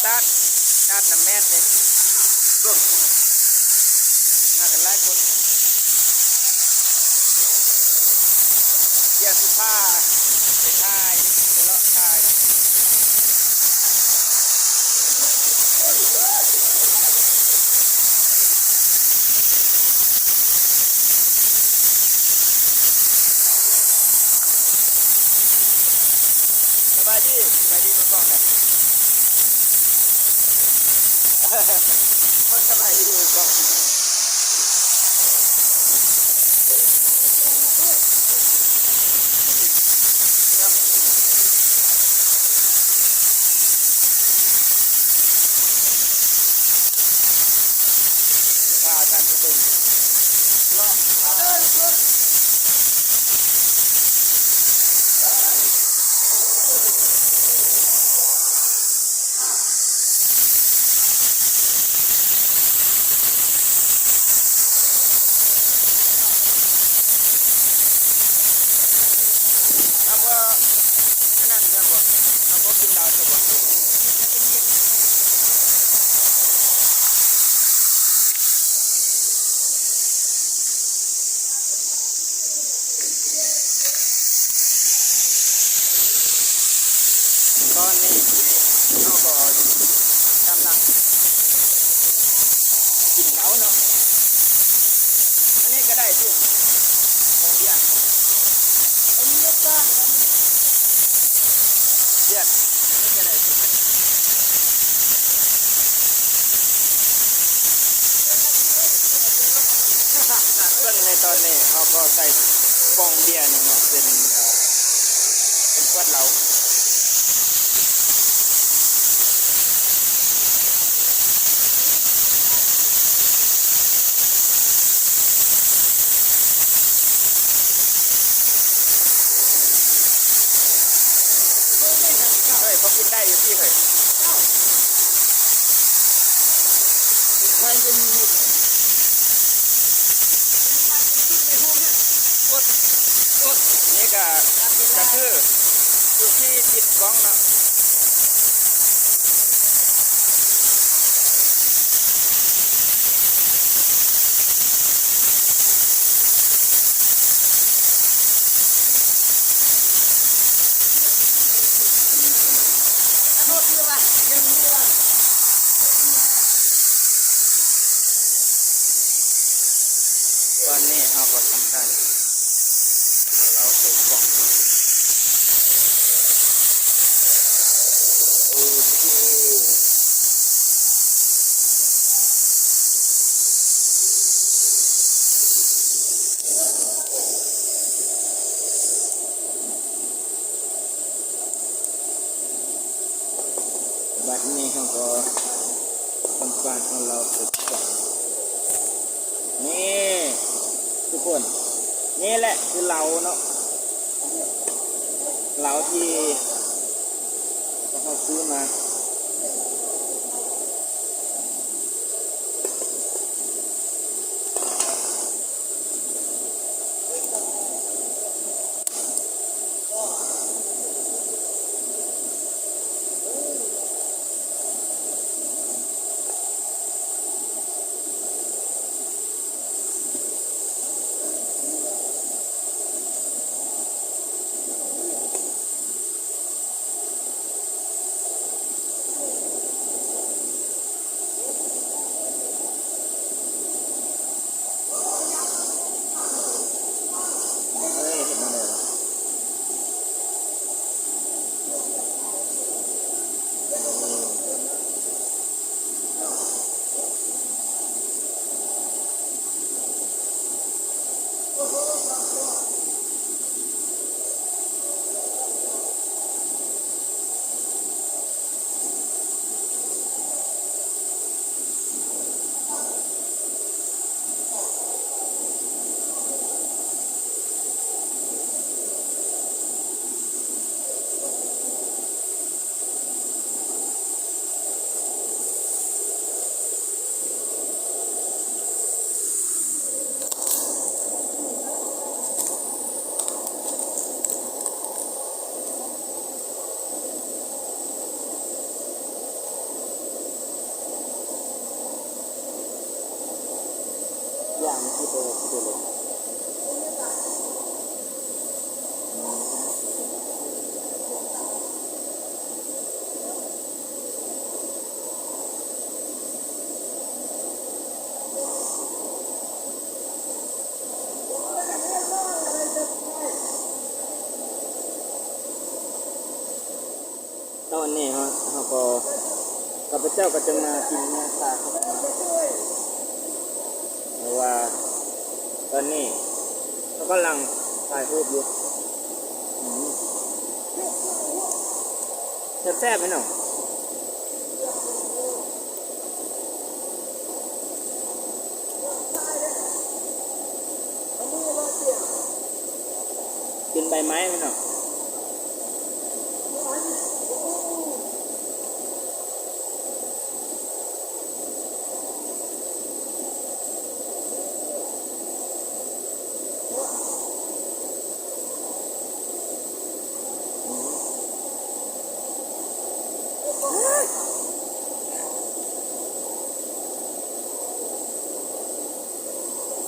ตาร์ทน้ำแม่เนี่ยเบิ่งมากันหลายคนเดี๋ยวสิพาไปถ่ายไปเลาะถ่ายนะสบายดีมาฟังเนี่ยมันสบายดีมาฟังการทุบบึงเลาะเดินชวนน้ำว่าอันนั้นกันบ่น้ำว่ากินดาวใช่บ่ตอนนี้เราก็กำลังกินเหล้าเนาะอันนี้ก็ได้ที่ของเบียร์อันนี้ก็ได้เบียร์อันนี้ก็ได้ที่เรื่องในตอนนี้เขาก็ใส่ฟองเบียร์หนึ่งเนาะเป็นขวดเหล้าเขากินได้อยู่ที่เฮ้ยใครเป็นหุ่นนี่ก็คืออยู่ที่ติดกล้องเนาะตอนนี้เราก็ทำการเราใส่กล่องโอเคบัดนี้เราก็ทำการเอาเราใส่กล่องนี่ทุกคนนี่แหละคือเราเนาะเราที่เขาซื้อมา ที่ตัวเลยตอนนี้เขาก็ข้าพเจ้าก็จะมากินเนื้อปลาครับเพราะว่าตอนนี้เขากำลังถ่ายรูปอยู่แซ่บๆไหมน้องกินใบไม้ไหมน้อง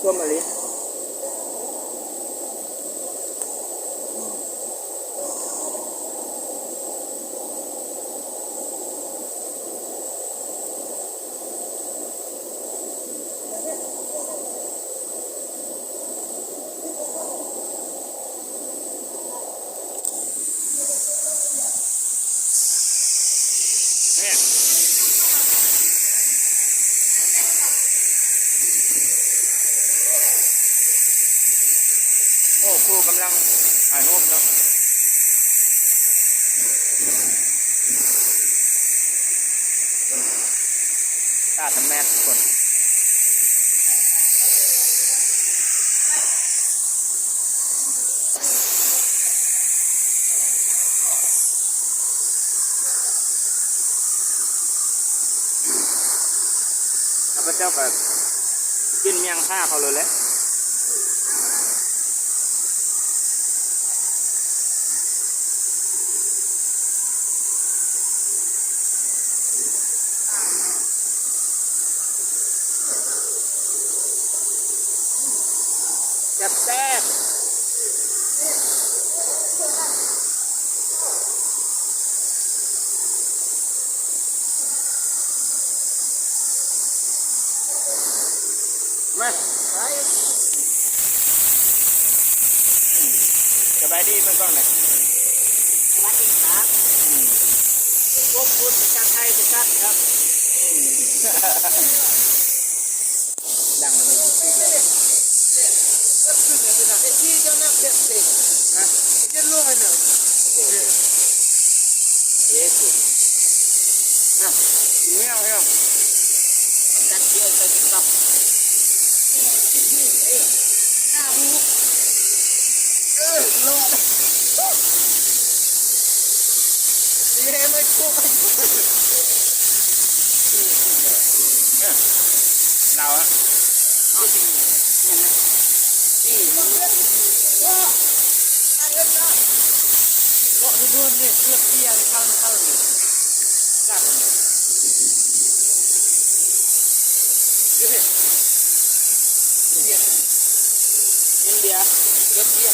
ส้มมะลิโอ้ครูกำลังถ่ายรูปเนาะตาดแม่ทุกคนข้าพเจ้าก็กินเมียงข้าเขาเลยแหละแซ่บมาสบายดีเพื่อนกล้องหน่อยสวัสดีครับพวกคุณประชาไทยทุกท่านครับดังเลยที่เลยที่เจ้าหน้าเด็กเด็กนะจะล่วงไปหนึ่งเย้สุดอ่ะกินไม่เอาเหรอจัดเยอะไปจิบกับหน้าบุกรอดเย้ไม่คุกเราอะนี่นะนี่ว้าอันนี้ก็เลาะดูนี่เชือกเตี้ยเข้าเลยกัดเลยดูสิอินเดียเกือบเตี้ย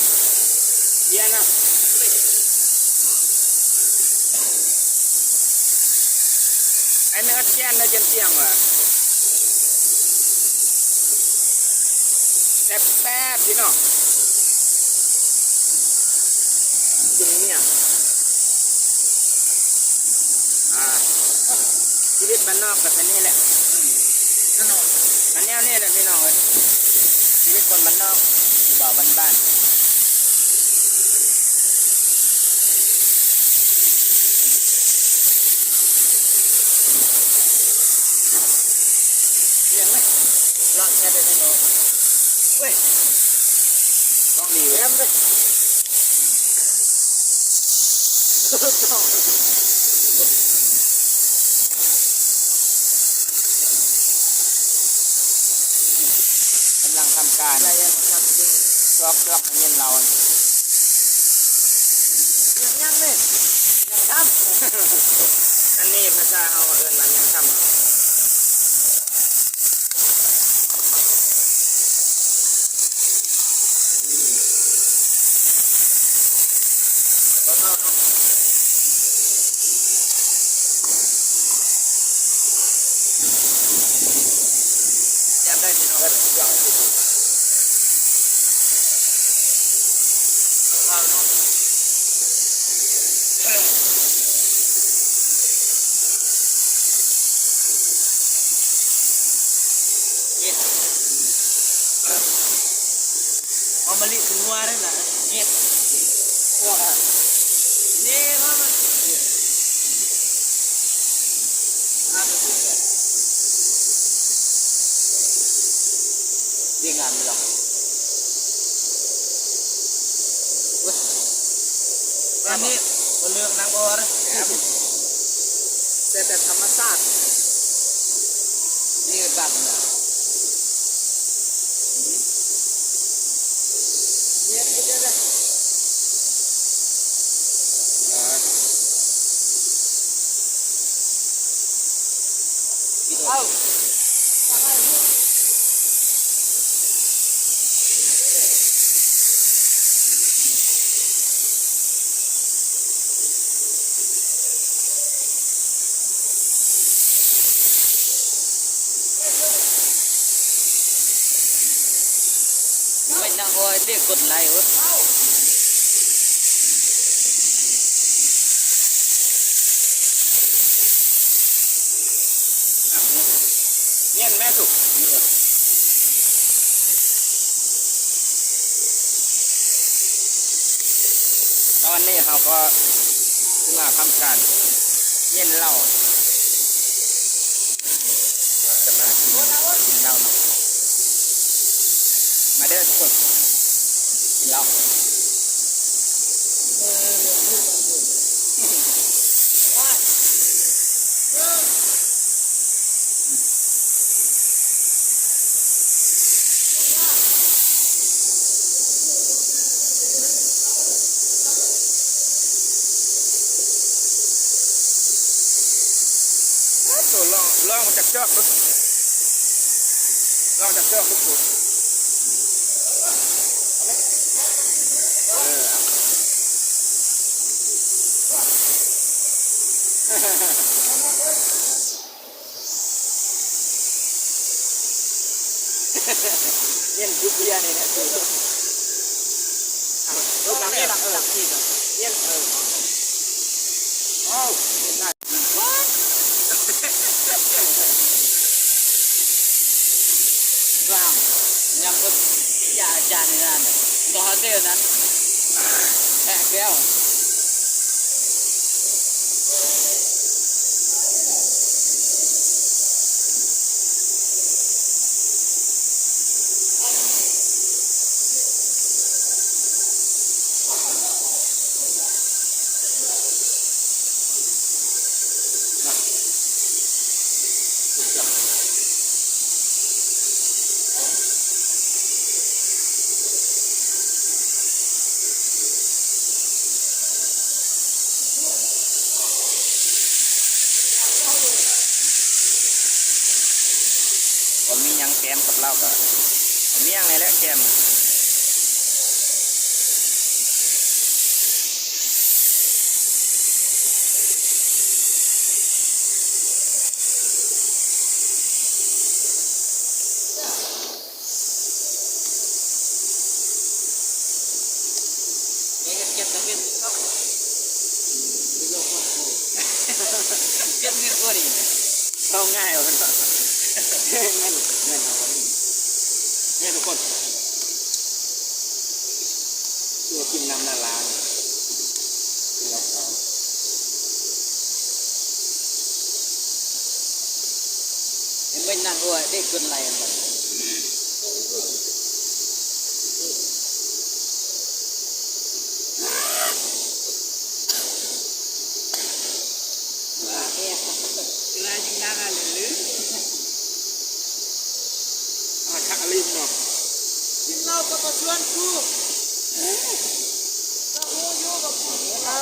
เตี้ยนะไอ้เนื้อแกนเนื้อเจียงว่ะแซ่บๆพี่น้องกินเนี่ยชีวิตบ้านนอกแบบนี้แหละอันนี้แหละพี่น้องเลยชีวิตคนบ้านนอกอยู่บ่าวบ้านเรียนไหมลองแค่ได้ไหมน้องเว้ยลองดีเว้ยเลยกำลังทำการล็อกเงินเรายังนี่ยังทำอันนี้ภาษาเอาเอิญมันยังทำ เอามาลิถึงวัวได้หรอเงียบพวกอ่ะนี่มันเรียงงานไม่หรอกอันนี้เรื่องนางอรแต่ธรรมชาตินี่กันนะเนี่ยคิดได้เอา ไม่นั่งโอ้ยเรียกกดไลค์วะเนี่ยแม่ถูกตอนนี้เขาก็มาทำการเย็นเหล้าจะมากินเหล้าเนาะมาเด้อทุกคนกินเหล้าตัวลองมาจากจอกดูลองจากจอกดูเย็นยุบเบียนี่เนี่ยคือรูปหลังนี่หลังที่เย็นโอ้ได้ว่างยำก็ยาจานในนั้นต่อเดียวนั้นแอะแก้วผมมียังแกมกับเหล้าก็ผมมียังไงแล้วแกมเก็บตะเกียบเข้าเก็บเงินตัวนี้เข้าง่ายเลยเงินเอาไว้เนี่ยทุกคนตัวกินน้ำนาล้างเราขาวเห็นไหมนั่งด้วยได้กินอะไรกันกินเหล้ากับชวนกูก็หูยูกับกูเอา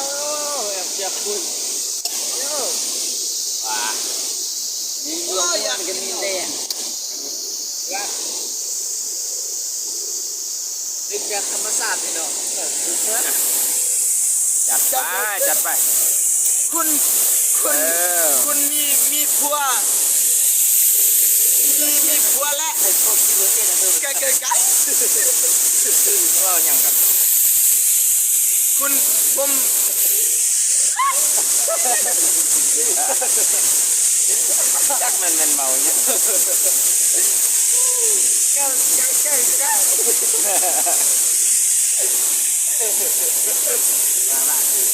แอบจับคุณโย่ว้ามีรวมกันกันมีเล่ละเป็นการธรรมชาติพี่น้องจัดไปคุณมีผัวมีผัวและไกลเราอย่างกันคุณผมจักมันเมาเนี่ยแก้ ว่าบ้าคือ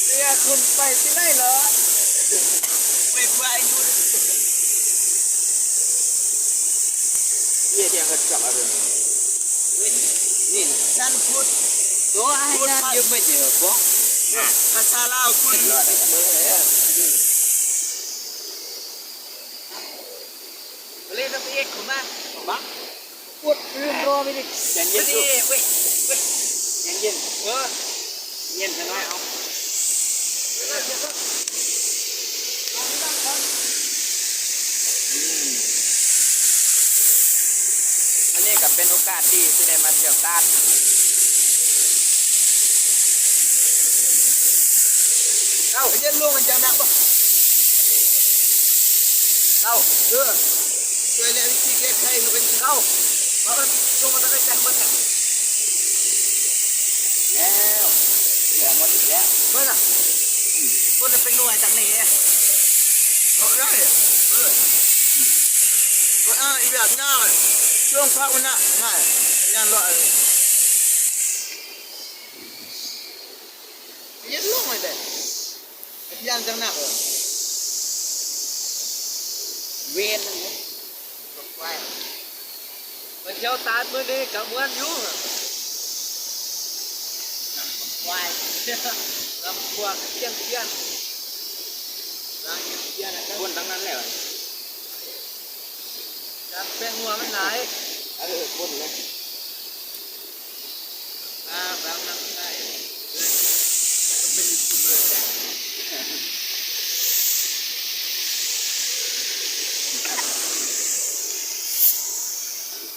เนี่ยคุณไปที่ไหนเหรอไม่ไปดูเยี่ยเดียงก็จับอะไรนี่ฉันพูดตัวไอ้นั่นยังไม่เจอปะภาษาลาวคุณรอดเมื่อไหร่เล่นตัวเองคุณมาบ้าปวดคืนรอไม่ได้เย็นเย็นเว้ยเย็นเย็นเย็นจะน้อยเอาอันนี้ก็เป็นโอกาสดีที่ได้มาเที่ยวตาดเอ้าเย็นลูกมันจะหนักปะเอ้าช่วยเลี้ยงชีเกตให้มันเป็นเอ้าเพราะมันช่วงมันจะได้แต่งมันแล้วเหลือหมดอีกแล้วเมื่อน่ะมันจะเป็นหน่วยจากไหนเอาได้อีแบบง่ายช่วงพักมันน่ะง่ายงานรอยันลูกไม่ได้ยันจังหนักเวียนนั่นไงไปมันเจ้าตาเมื่อนี้กับเมื่อนยุ่งวายลำพวกเที่ยงร้านเที่ยงนะครับคนทั้งนั้นแหละการแป้งหัวมันไหลคนเลยบางนักได้เป็นสุดเลย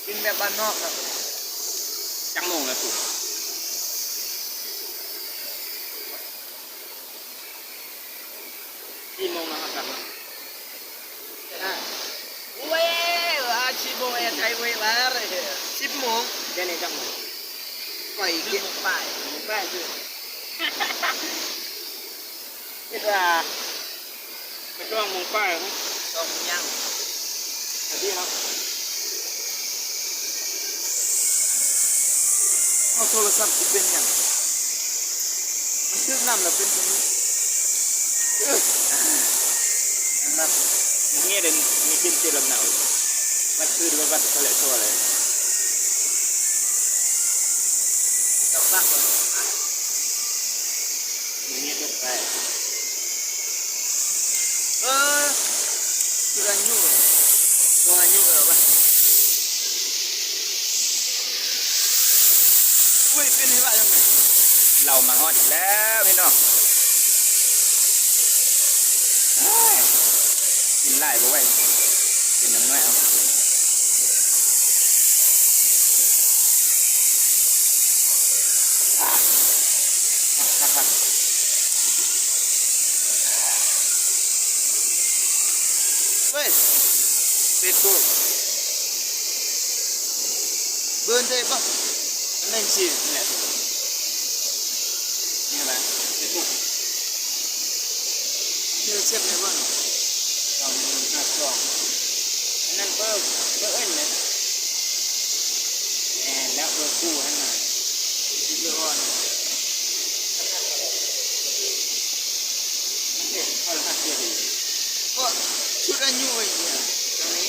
กินแบบบ้านนอกครับจังโมงแล้วสุดกี่โมงแล้วครับเว้ย10 โมงไทยเวลาเลย10 โมงเดี๋ยวนี้จังโมงปล่อยกินป้ายจุดนี่ว่าไปช่วงมงป้ายมั้งต้องยังอันนี้ครับเอาโทรศัพท์เป็นยังมันชื่อนำแล้วเป็นตรงนี้นับนี่เดินมีกินเจริญหนาวมันคือวัดทะเลตัวเลยจับบ้างก่อนนี่ยกไปคืออายุตัวอายุเหรอวะอุ้ยเป็นที่ว่ายังไงเรามาฮอดแล้วพี่น้องกินไล่บ่ไหวกินน้ำน้อยเอาเฮ้ยเป็ดกูเบิร์นได้ปะนั่นสิเนี่ยนี่แหละเป็ดกูเชื่อเชื่อไหมบ้างลองหักลองนั่นเบิ้ลเลยแล้วเบอร์กู้ให้หน่อยที่เยอะอ่อนเอาละครับเดี๋ยวก็ชุดอายุไอ้เนี่ยตรงนี้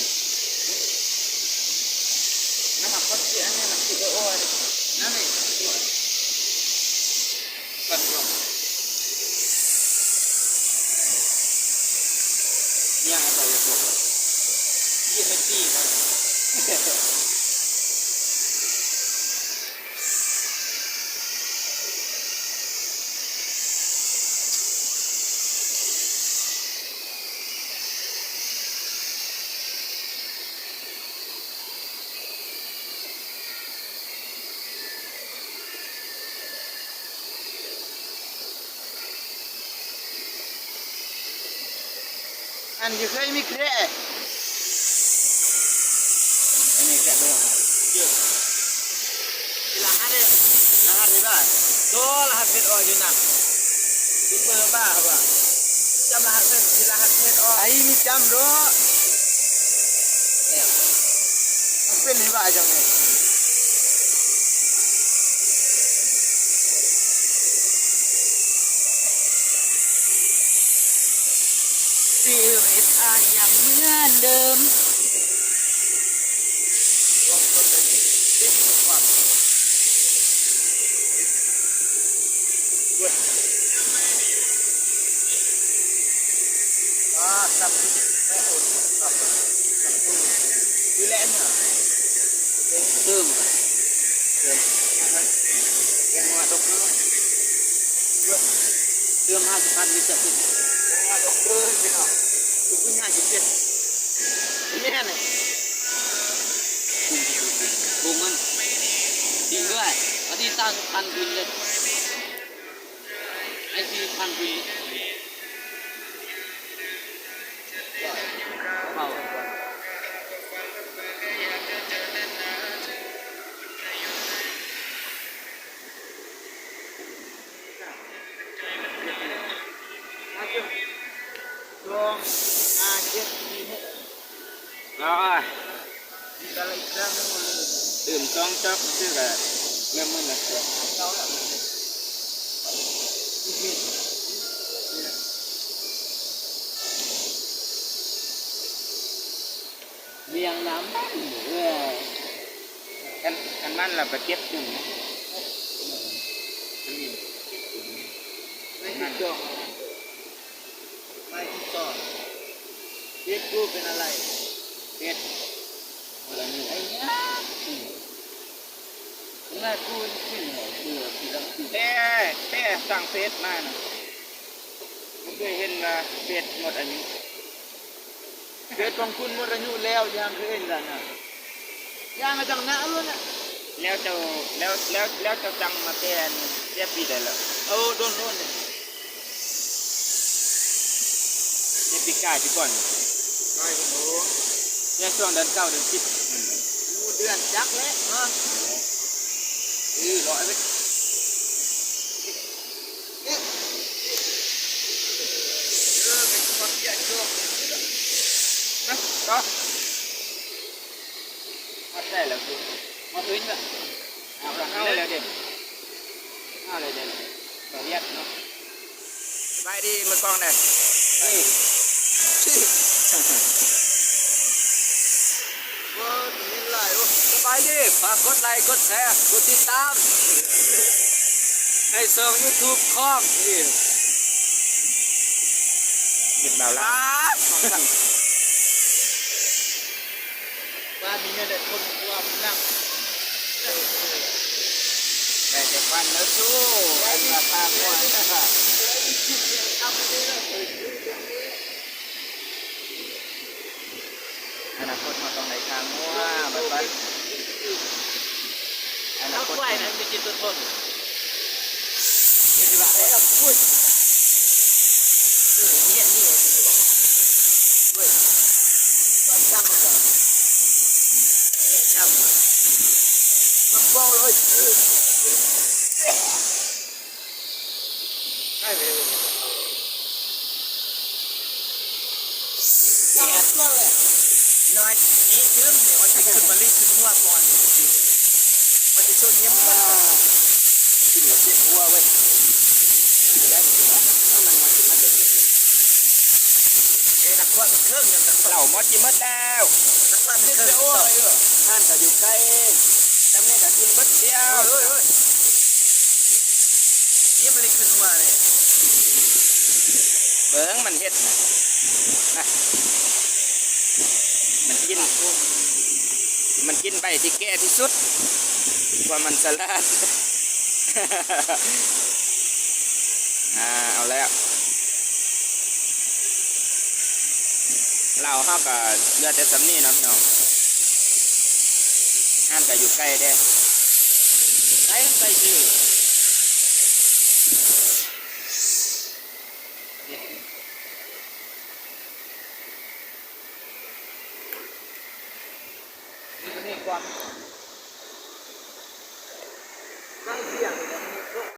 นะครับก็เสียเนี่ยมันคือโอ้ยนั่นเองบันรองยังอะไรจะบอกยี่ไม่ตีนะอันที่เคยมีแคร่อันนี้แค่ตัวเยอะรหัสเลยรหัสได้โดรหัสเพชรออยอยู่นะติดเบอร์บ้าครับว่าจำรหัสเป็นรหัสเพชรออยไอ้มีจำรู้มันเป็นที่บ้าจังไง อนเดิมสับแม่โอดสับดูแลเนี่ยเติมยังมาตกเติม50,000ลิตรสิยังมาตกพี่น้องทุกอย่าง57แม่เนี่ยบุ้งมันจริงด้วยอาทิตย์สร้างพันบินเลยไอ้ที่พันบินเอาตื่นจ้องจับชื่อแบบเริ่มมึนแล้วเลี้ยงน้ำกันมันเราไปเก็บจุ่มไม่ติดจองไม่ติดต่อเรียกกูเป็นอะไรเรียกอะไรนี่ไอ้เนี้ยแม่กูขึ้นหัวเสือพี่ลังพี่แต่สั่งเฟสมานะไม่เคยเห็นว่าเฟสหมดอายุ เฟสของคุณหมดอายุแล้วยังเคยเห็นแล้วนะยังมาจังหน้าล้วนอ่ะแล้วเจ้าจังมาเตี้ยปีได้แล้วโดนเนี่ยในปีกายปีก่อนไม่โอ้เนี่ยช่วงเดือน9 เดือน10เดือนจักแล้วฮะร้อยไปเป็นคนใหญ่ช่วงนะก็มาได้แล้วคือมาถึงแล้วเอาละเข้าแล้วเด็กเข้าเลยเด็กเราเรียกเนาะไปดีมือกองเนี่ยสบายดีฝากกดไลค์กดแชร์กดติดตามให้ส่ง YouTube คล้องนี่ หยุดเบาละบ้านนี้เนี่ยเด็กคนว่ามันนั่งแต่จะฟันแล้วสู้อันราคาก่อนอนาคตมาตรงไหนทางมั่วบัดอนาคตนะมีจิตต้นนี่ดีกว่าพูดนี่เว้ยวันจังมันก็เนี่ยจำมันบ้าเลยได้ไหมน้อยนี่จื้มเนี่ยวันที่ขึ้นมาลีขึ้นหัวก่อนวันที่ช่วงนี้มันขึ้นหัวเจ็บหัวเว้ยได้ต้องมันมาจิมัดเดี๋ยวนักว่ามันเครื่องยังแต่เหล่ามอจิมัดแล้วนักว่ามันเครื่องโอ้ยท่านก็อยู่ใกล้แต่แม่ก็กินมัดเดียวนี่มันเลยขึ้นหัวเลยเบิ้งมันเฮ็ดนะมันกินใบที่แก่ที่สุดว่ามันสลัดเอาแล้วเราห้ากับเรือแต่สำนีน้องห้ามแต่อยู่ใกล้ได้ใกล้ใกล้ชื่อนี่ความตั้งเสียง